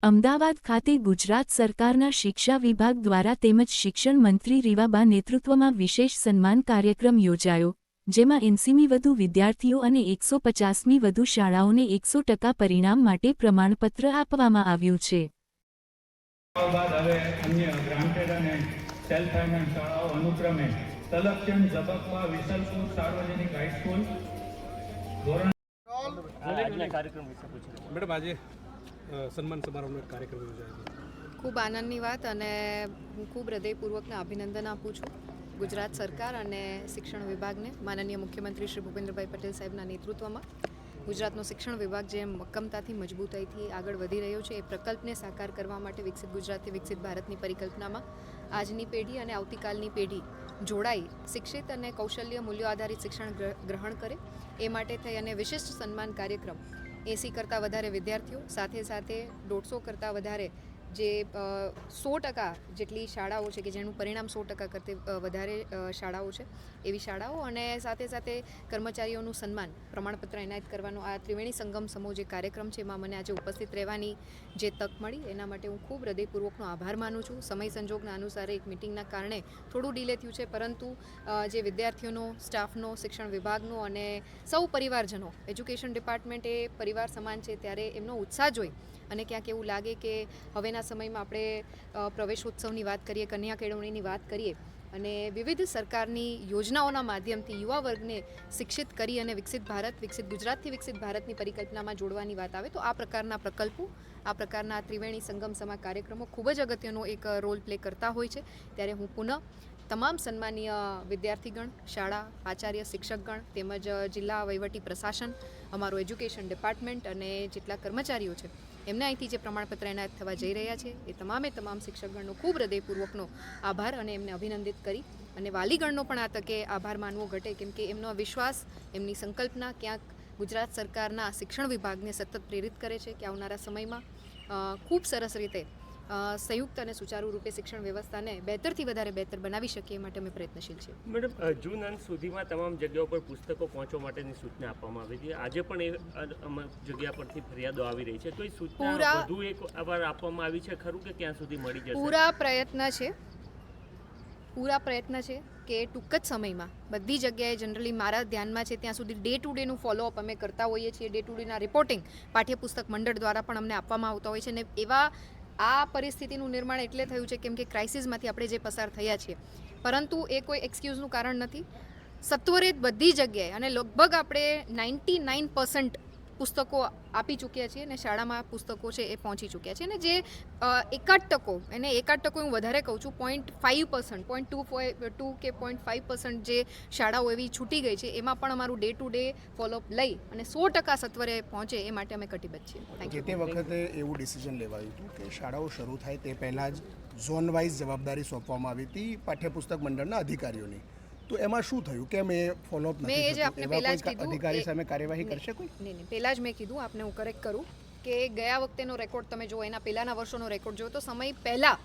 અમદાવાદ ખાતે ગુજરાત સરકારના શિક્ષા વિભાગ દ્વારા તેમજ શિક્ષણ મંત્રી રીવાબા નેતૃત્વમાં વિશેષ સન્માન કાર્યક્રમ યોજાયો, જેમાં 80મી વધુ વિદ્યાર્થીઓ અને 150મી વધુ શાળાઓને 100% પરિણામ માટે પ્રમાણપત્ર આપવામાં આવ્યું છે. હવે અન્ય ગ્રાન્ટેડ અને સેલ્ફ ફાઇનાન્સ શાળાઓ અનુક્રમે તલબચંદ ઝબકવા વિસલપુર સાર્વજનિક હાઈસ્કૂલ ધોરણ કાર્યક્રમ વિશે પૂછ્યું. મેડમ, આજે સન્માન સમારોહનો એક કાર્યક્રમ યોજાયો. ખૂબ આનંદની વાત અને હું ખૂબ હૃદયપૂર્વકના અભિનંદન આપું છું ગુજરાત સરકાર અને શિક્ષણ વિભાગને. માનનીય મુખ્યમંત્રી શ્રી ભૂપેન્દ્રભાઈ પટેલ સાહેબના નેતૃત્વમાં ગુજરાતનો શિક્ષણ વિભાગ જે મક્કમતાથી મજબૂતાઈથી આગળ વધી રહ્યો છે, એ પ્રકલ્પને સાકાર કરવા માટે વિકસિત ગુજરાતથી વિકસિત ભારતની પરિકલ્પનામાં આજની પેઢી અને આવતીકાલની પેઢી જોડાઈ શિક્ષિત અને કૌશલ્ય મૂલ્યો આધારિત શિક્ષણ ગ્રહણ કરે એ માટે થઈ અને વિશિષ્ટ સન્માન કાર્યક્રમ 80 કરતાં વધારે વિદ્યાર્થીઓ સાથે સાથે 150 કરતાં વધારે જે 100% જેટલી શાળાઓ છે કે જેનું પરિણામ 100% કરતાં વધારે શાળાઓ છે એવી શાળાઓ અને સાથે સાથે કર્મચારીઓનું સન્માન પ્રમાણપત્ર એનાયત કરવાનો આ ત્રિવેણી સંગમ સમૂહ જે કાર્યક્રમ છે એમાં મને આજે ઉપસ્થિત રહેવાની જે તક મળી એના માટે હું ખૂબ હૃદયપૂર્વકનો આભાર માનું છું. સમય સંજોગના અનુસારે એક મિટિંગના કારણે થોડું ડિલે થયું છે, પરંતુ જે વિદ્યાર્થીઓનો, સ્ટાફનો, શિક્ષણ વિભાગનો અને સૌ પરિવારજનો, એજ્યુકેશન ડિપાર્ટમેન્ટ એ પરિવાર સમાન છે, ત્યારે એમનો ઉત્સાહ જોઈ અને ક્યાંક એવું લાગે કે હવેના સમયમાં આપણે પ્રવેશોત્સવની વાત કરીએ, કન્યા કેળવણીની વાત કરીએ અને વિવિધ સરકારની યોજનાઓના માધ્યમથી યુવા વર્ગને શિક્ષિત કરી અને વિકસિત ભારત, વિકસિત ગુજરાતથી વિકસિત ભારતની પરિકલ્પનામાં જોડવાની વાત આવે તો આ પ્રકારના પ્રકલ્પો, આ પ્રકારના ત્રિવેણી સંગમ સમા કાર્યક્રમો ખૂબ જ અગત્યનો એક રોલ પ્લે કરતા હોય છે. ત્યારે હું પુનઃ તમામ સન્માનીય વિદ્યાર્થીગણ, શાળા, આચાર્ય, શિક્ષકગણ તેમજ જિલ્લા વહીવટી પ્રશાસન, અમારું એજ્યુકેશન ડિપાર્ટમેન્ટ અને જેટલા કર્મચારીઓ છે એમને અહીંથી જે પ્રમાણપત્ર એનાયત થવા જઈ રહ્યા છે એ તમામ શિક્ષકગણનો ખૂબ હૃદયપૂર્વકનો આભાર અને એમને અભિનંદિત કરી અને વાલીગણનો પણ આ તકે આભાર માનવો ઘટે, કેમ કે એમનો વિશ્વાસ, એમની સંકલ્પના ક્યાંક ગુજરાત સરકારના શિક્ષણ વિભાગને સતત પ્રેરિત કરે છે કે આવનારા સમયમાં ખૂબ સરસ રીતે સંયુક્ત અને સુચારુ રૂપે શિક્ષણ વ્યવસ્થાને બહેતરથી વધારે બહેતર બનાવી શકીએ એ માટે અમે પ્રયત્નશીલ છીએ. મેડમ, જૂન અંત સુધીમાં તમામ જગ્યાઓ પર પુસ્તકો પહોંચવા માટેની સૂચના આપવામાં આવી હતી. આજે પણ એ જગ્યા પરથી ફરિયાદો આવી રહી છે, તો એ સૂચના વધુ એક વાર આપવામાં આવી છે ખરું કે ક્યાં સુધી મળી જશે? પૂરા પ્રયત્ન છે કે ટૂંક જ સમયમાં બધી જગ્યાએ જનરલી મારા ધ્યાનમાં છે ત્યાં સુધી ડે ટુ ડેનું ફોલોઅપ અમે કરતા હોઈએ છીએ. ડે ટુ ડેના રિપોર્ટિંગ પાઠ્યપુસ્તક મંડળ દ્વારા પણ અમને આપવામાં આવતા હોય છે અને એવા આ પરિસ્થિતિનું નિર્માણ એટલે થયું છે કેમ કે ક્રાઇસિસમાંથી આપણે જે પસાર થયા છીએ, પરંતુ એ કોઈ એક્સક્યુઝનું કારણ નથી. સત્વરે બધી જગ્યાએ અને લગભગ આપણે 99% પુસ્તકો આપી ચૂક્યા છીએ અને શાળામાં પુસ્તકો છે એ પહોંચી ચૂક્યા છે અને જે 1% એને 1% હું વધારે કહું છું, 0.5%, 0.2 કે 0.5% જે શાળાઓ એવી છૂટી ગઈ છે એમાં પણ અમારું ડે ટુ ડે ફોલોઅપ લઈ અને 100% સત્વરે પહોંચે એ માટે અમે કટિબદ્ધ છીએ. તે વખતે એવું ડિસિઝન લેવાયું હતું કે શાળાઓ શરૂ થાય તે પહેલાં જ ઝોન વાઇઝ જવાબદારી સોંપવામાં આવી હતી પાઠ્યપુસ્તક મંડળના અધિકારીઓની. તો એમાં શું થયું કે મેં ફોલોઅપ મેં એ જે આપને પહેલાં જ કીધું અધિકારી સામે કાર્યવાહી કરશે કોઈ? નહીં, પહેલાં જ મેં કીધું, આપને હું કરેક્ટ કરું કે ગયા વખતેનો રેકોર્ડ તમે જુઓ, એના પહેલાંના વર્ષોનો રેકોર્ડ જુઓ તો સમય પહેલાં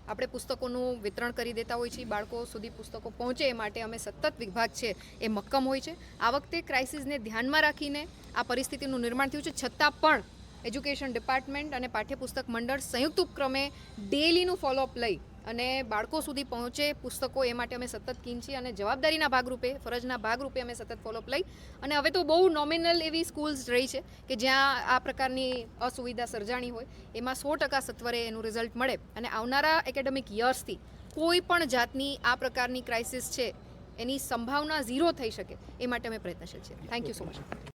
આપણે પુસ્તકોનું વિતરણ કરી દેતા હોઈએ છીએ. બાળકો સુધી પુસ્તકો પહોંચે એ માટે અમે સતત વિભાગ છે એ મક્કમ હોય છે. આ વખતે ક્રાઇસિસને ધ્યાનમાં રાખીને આ પરિસ્થિતિનું નિર્માણ થયું છે, છતાં પણ એજ્યુકેશન ડિપાર્ટમેન્ટ અને પાઠ્યપુસ્તક મંડળ સંયુક્ત ઉપક્રમે ડેલીનું ફોલોઅપ લઈ અને બાળકો સુધી પહોંચે પુસ્તકો એ માટે અમે સતત કીન છીએ અને જવાબદારીના ભાગરૂપે, ફરજના ભાગરૂપે અમે સતત ફોલોઅપ લઈ અને હવે તો બહુ નોમિનલ એવી સ્કૂલ્સ રહી છે કે જ્યાં આ પ્રકારની અસુવિધા સર્જાણી હોય એમાં 100% સત્વરે એનું રિઝલ્ટ મળે અને આવનારા એકેડેમિક યર્સથી કોઈ પણ જાતની આ પ્રકારની ક્રાઇસિસ છે એની સંભાવના ઝીરો થઈ શકે એ માટે અમે પ્રયત્નશીલ છીએ. Thank you so much.